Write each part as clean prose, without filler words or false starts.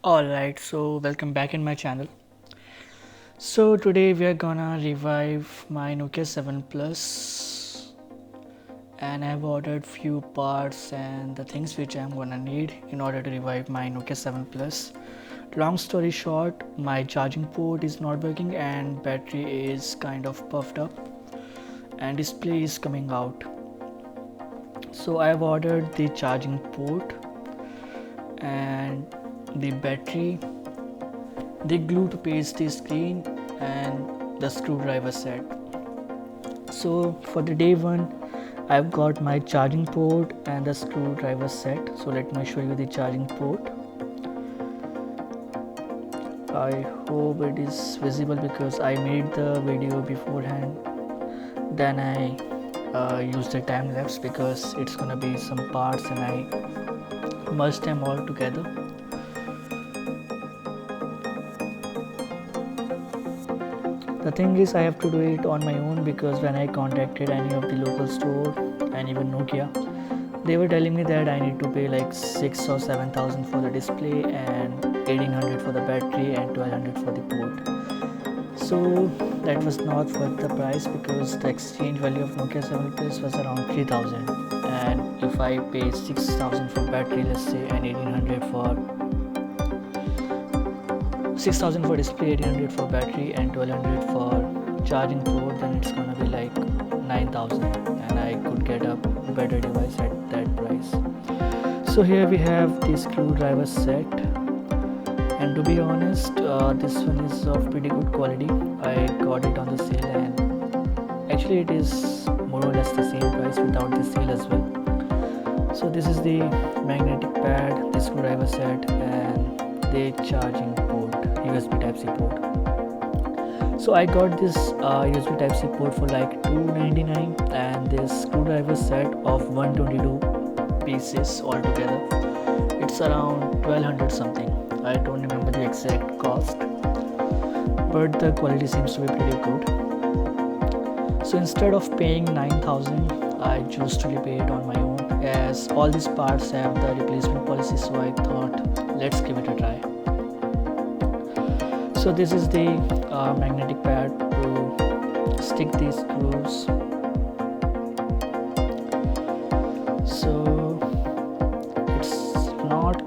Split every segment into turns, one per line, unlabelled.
Alright, so welcome back in my channel. So today we are gonna revive my Nokia 7 Plus, and I've ordered few parts and the things which I'm gonna need in order to revive my Nokia 7 Plus. Long story short, my charging port is not working and battery is kind of puffed up and display is coming out. So I've ordered the charging port and the battery, the glue to paste the screen, and the screwdriver set. So for the day one, I've got my charging port and the screwdriver set. So let me show you the charging port. I hope it is visible because I made the video beforehand, then I used the time lapse because it's gonna be some parts and I merged them all together. The thing is, I have to do it on my own because when I contacted any of the local store and even Nokia, they were telling me that I need to pay like 6 or 7,000 for the display and 1800 for the battery and 1200 for the port. So that was not worth the price because the exchange value of Nokia 7 Plus was around 3000, and if I pay 6000 for battery, let's say, and 1800 for 6000 for display, 1800 for battery, and 1200 for charging port, then it's gonna be like 9000, and I could get a better device at that price. So here we have the screwdriver set, and to be honest, this one is of pretty good quality. I got it on the sale, and actually it is more or less the same price without the sale as well. So this is the magnetic pad, the screwdriver set, and the charging port, USB Type-C port. So I got this USB Type-C port for like $299 and this screwdriver set of 122 pieces altogether. It's around 1200 something. I don't remember the exact cost, but the quality seems to be pretty good. So instead of paying 9000, I choose to repay it on my own, as all these parts have the replacement policy, so I thought let's give it a try. So this is the magnetic pad to stick these screws. So it's not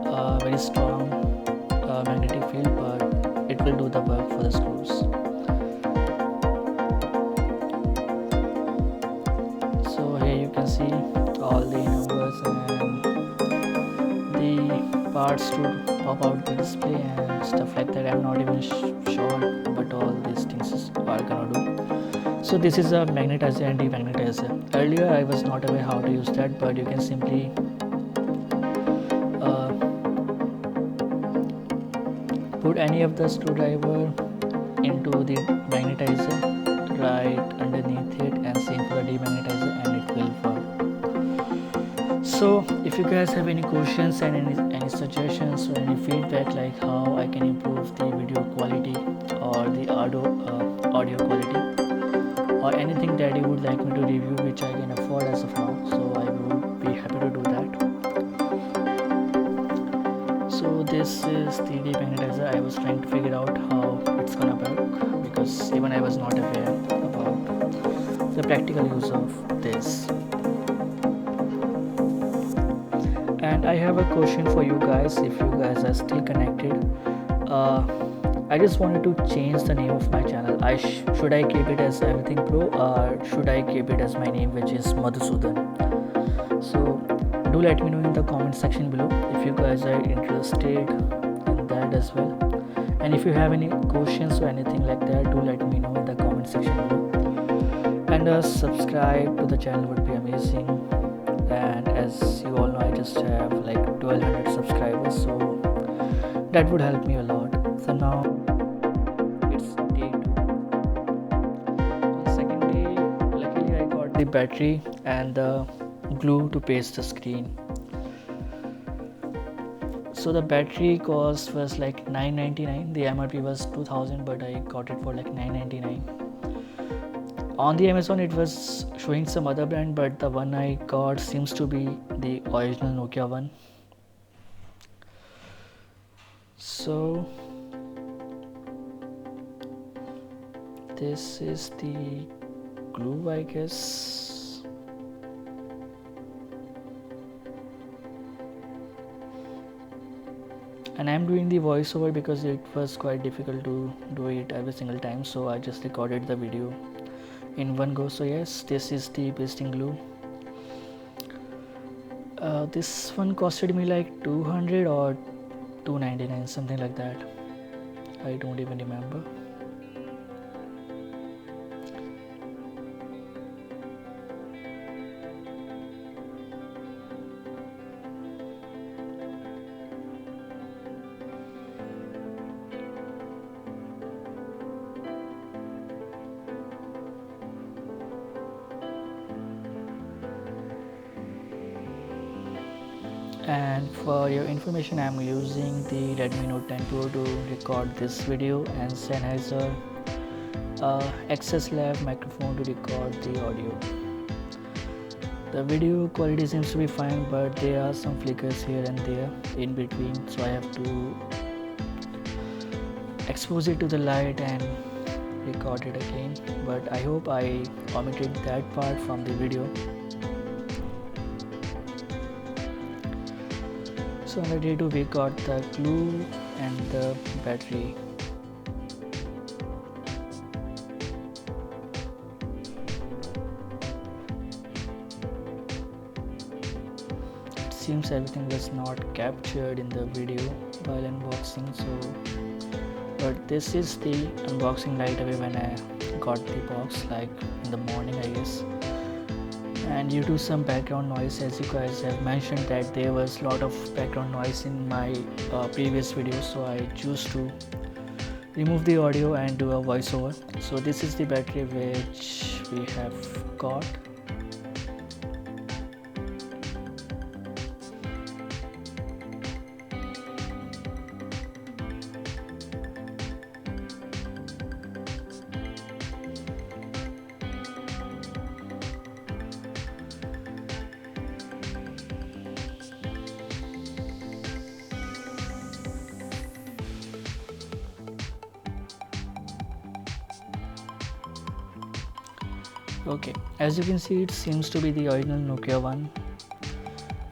a very strong magnetic field, but it will do the work for the screws. So here you can see all the numbers and the parts to pop out the display and stuff like that. I'm not even sure, but all these things are gonna do. So this is a magnetizer and demagnetizer. Earlier I was not aware how to use that, but you can simply put any of the screwdriver into the magnetizer right underneath it, and same for the demagnetizer, and it will work. So if you guys have any questions and any suggestions or any feedback, like how I can improve the video quality or the audio quality, or anything that you would like me to review which I can afford as of now, so I would be happy to do that. So this is the demagnetizer. I was trying to figure out how it's gonna work because even I was not aware about the practical use of this. And I have a question for you guys, if you guys are still connected. I just wanted to change the name of my channel. Should I keep it as Everything Pro, or should I keep it as my name, which is Madhusudan? So do let me know in the comment section below if you guys are interested in that as well. And if you have any questions or anything like that, do let me know in the comment section below. And subscribe to the channel would be amazing. And as you all know, I just have like 1200 subscribers, so that would help me a lot. So now it's day 2. On the second day, luckily I got the battery and the glue to paste the screen. So the battery cost was like $999. The MRP was 2000, but I got it for like $999. On the Amazon it was showing some other brand, but the one I got seems to be the original Nokia one. So this is the glue, I guess. And I'm doing the voiceover because it was quite difficult to do it every single time, so I just recorded the video in one go. So yes, this is the pasting glue. This one costed me like 200 or 299, something like that. I don't even remember. And for your information, I'm using the Redmi Note 10 Pro to record this video, and Sennheiser XS-Lab microphone to record the audio. The video quality seems to be fine, but there are some flickers here and there in between, so I have to expose it to the light and record it again. But I hope I omitted that part from the video. So on the day 2 we got the glue and the battery. It seems everything was not captured in the video while unboxing, but this is the unboxing right away when I got the box, like in the morning I guess. And due to some background noise, as you guys have mentioned that there was a lot of background noise in my previous video, so I choose to remove the audio and do a voiceover. So this is the battery which we have got. Okay, as you can see, it seems to be the original Nokia one,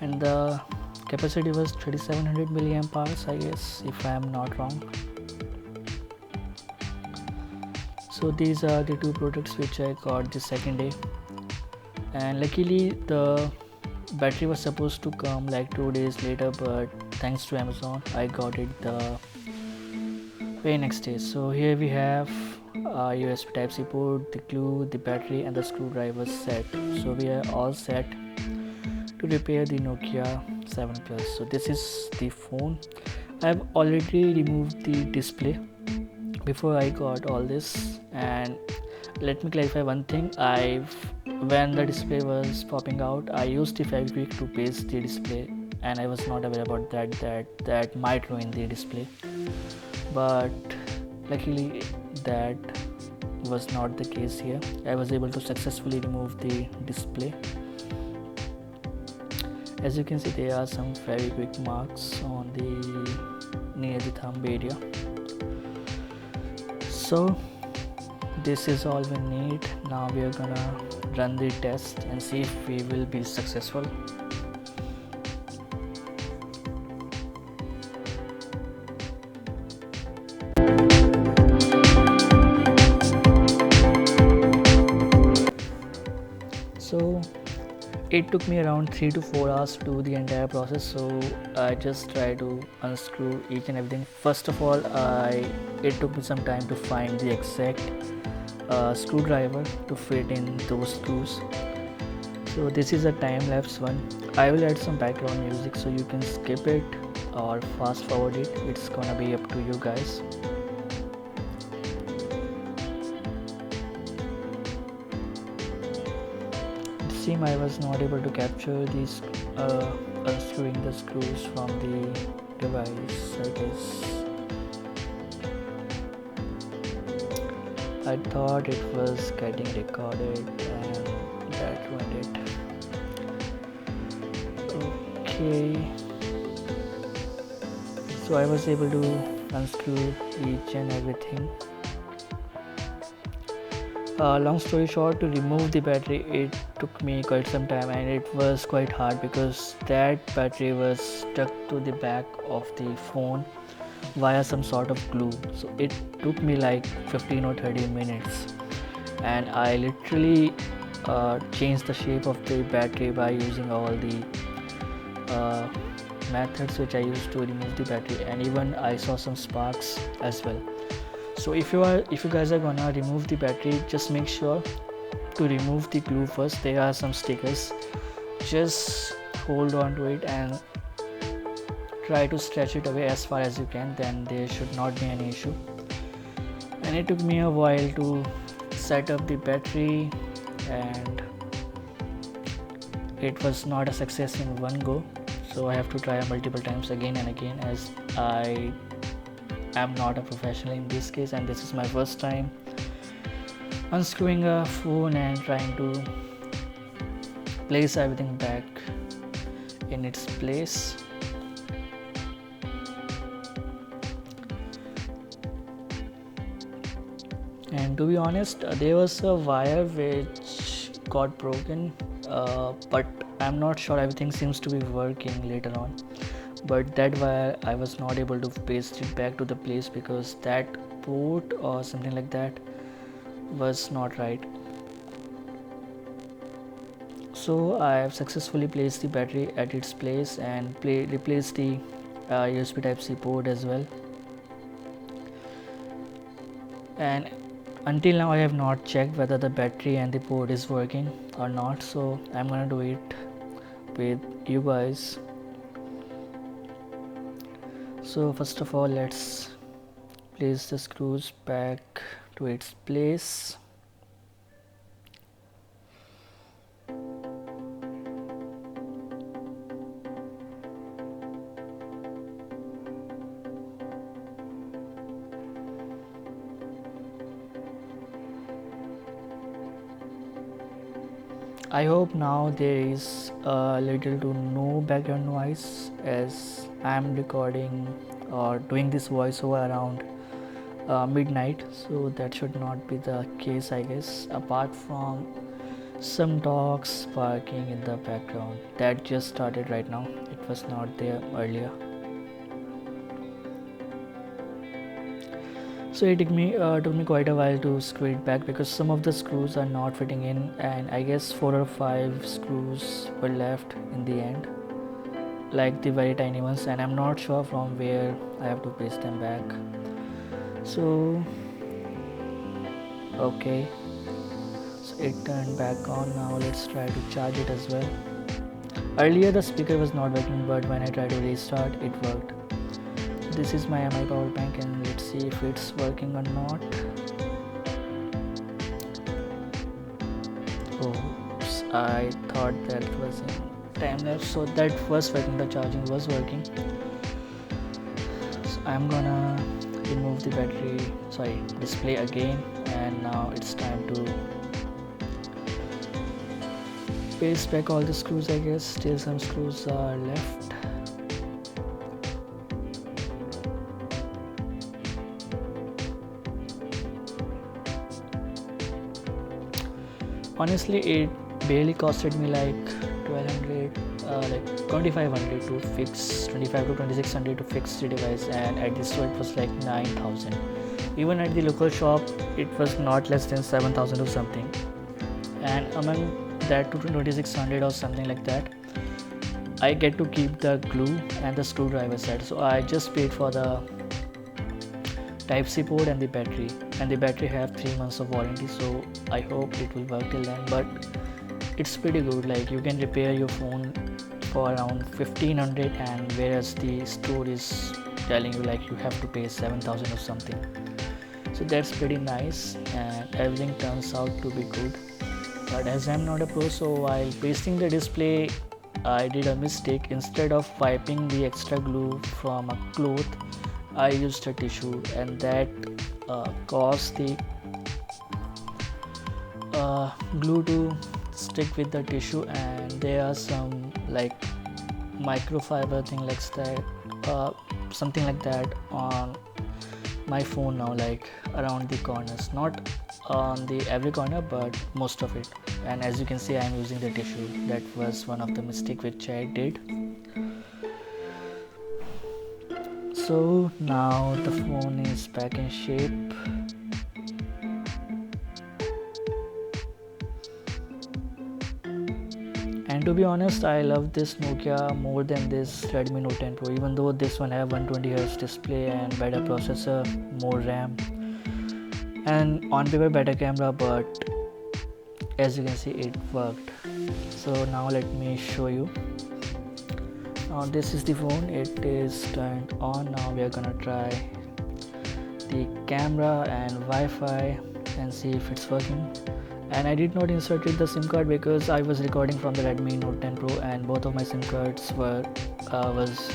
and the capacity was 3700 milliamp hours, I guess, if I am not wrong. So these are the two products which I got the second day, and luckily the battery was supposed to come like 2 days later, but thanks to Amazon I got it the very next day. So here we have USB Type-C port, the glue, the battery and the screwdriver set. So we are all set to repair the Nokia 7 Plus. So this is the phone. I have already removed the display before I got all this, and let me clarify one thing. When the display was popping out, I used the Fevikwik to paste the display, and I was not aware about that might ruin the display, but luckily that was not the case here. I was able to successfully remove the display. As you can see, there are some very quick marks on the near the thumb area. So this is all we need. Now we are gonna run the test and see if we will be successful. So it took me around 3 to 4 hours to do the entire process. So I just try to unscrew each and everything. First of all, it took me some time to find the exact screwdriver to fit in those screws. So this is a time-lapse one. I will add some background music so you can skip it or fast forward it. It's gonna be up to you guys. It seems I was not able to capture these unscrewing the screws from the device, I guess. I thought it was getting recorded and that ruined it. Okay, So I was able to unscrew each and everything. Long story short, to remove the battery it took me quite some time, and it was quite hard because that battery was stuck to the back of the phone via some sort of glue. So it took me like 15 or 30 minutes, and I literally changed the shape of the battery by using all the uh, methods which I used to remove the battery, and even I saw some sparks as well. So if you guys are gonna remove the battery, just make sure to remove the glue first. There are some stickers, just hold on to it and try to stretch it away as far as you can, then there should not be any issue. And it took me a while to set up the battery, and it was not a success in one go, so I have to try multiple times again and again, as I am not a professional in this case, and this is my first time unscrewing a phone and trying to place everything back in its place. And to be honest, there was a wire which got broken, but I'm not sure, everything seems to be working later on, but that wire I was not able to paste it back to the place because that port or something like that was not right. So I have successfully placed the battery at its place and replaced the USB Type-C port as well. And until now I have not checked whether the battery and the port is working or not, so I'm gonna do it with you guys. So first of all, let's place the screws back to its place. I hope now there is a little to no background noise, as I am recording or doing this voiceover around midnight, so that should not be the case, I guess, apart from some dogs barking in the background that just started right now. It was not there earlier. So it took me quite a while to screw it back because some of the screws are not fitting in, and I guess 4 or 5 screws were left in the end, like the very tiny ones, and I'm not sure from where I have to paste them back. So okay, so it turned back on. Now let's try to charge it as well. Earlier the speaker was not working, but when I tried to restart, it worked. This is my MI power bank, and let's see if it's working or not. Oops, I thought that was in time lapse, so that was working, the charging was working. So I'm gonna remove the display again, and now it's time to paste back all the screws. I guess still some screws are left. Honestly, it barely costed me like 1200, like 2500 to fix, 25 to 2600 to fix the device, and at this store it was like 9000. Even at the local shop it was not less than 7000 or something, and among that to 2600 or something like that, I get to keep the glue and the screwdriver set. So I just paid for the Type-C port and the battery have 3 months of warranty, so I hope it will work till then. But it's pretty good, like you can repair your phone for around 1500, and whereas the store is telling you like you have to pay 7000 or something. So that's pretty nice, and everything turns out to be good. But as I'm not a pro, so while pasting the display I did a mistake. Instead of wiping the extra glue from a cloth, I used a tissue, and that caused the glue to stick with the tissue, and there are some like microfiber thing like that something like that on my phone now, like around the corners, not on the every corner but most of it. And as you can see, I am using the tissue. That was one of the mistake which I did. So now the phone is back in shape. And to be honest, I love this Nokia more than this Redmi Note 10 Pro, even though this one have 120Hz display and better processor, more RAM, and on paper better camera, but as you can see it worked. So now let me show you. Now this is the phone, it is turned on. Now we are gonna try the camera and Wi-Fi and see if it's working. And I did not inserted the SIM card because I was recording from the Redmi Note 10 Pro and both of my SIM cards was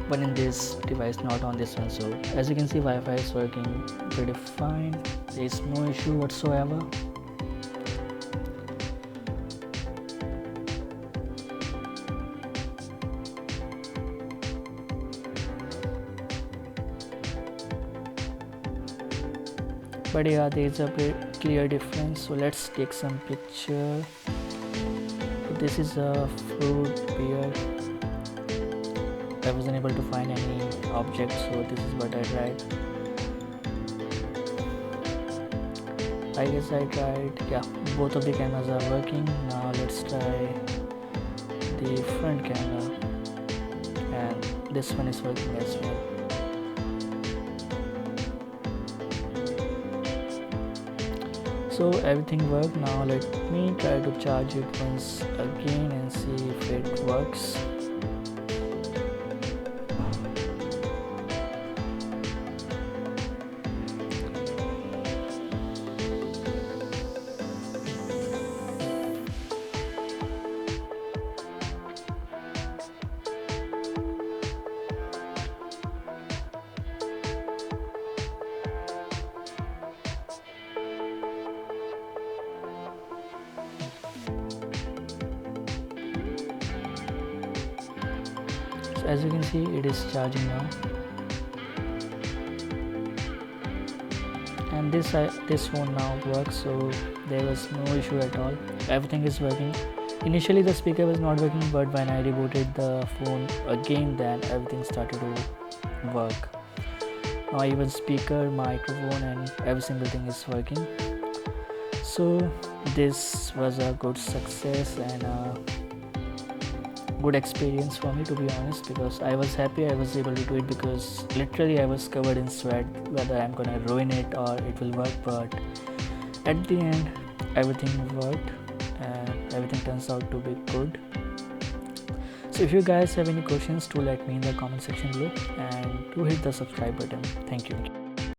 one in this device, not on this one. So as you can see, Wi-Fi is working pretty fine. There is no issue whatsoever. But yeah, there is a clear difference. So let's take some picture. So this is a fruit beer. I wasn't able to find any object, so this is what I tried. I guess I tried, yeah, both of the cameras are working. Now let's try the front camera, and this one is working as well. So everything worked. Now let me try to charge it once again and see if it works. So as you can see, it is charging now, and this phone now works, so there was no issue at all. Everything is working. Initially the speaker was not working, but when I rebooted the phone again, then everything started to work. Now even speaker, microphone, and every single thing is working. So this was a good success and a good experience for me, to be honest, because I was happy I was able to do it, because literally I was covered in sweat whether I'm gonna ruin it or it will work. But at the end everything worked and everything turns out to be good. So if you guys have any questions, do let me in the comment section below, and do hit the subscribe button. Thank you.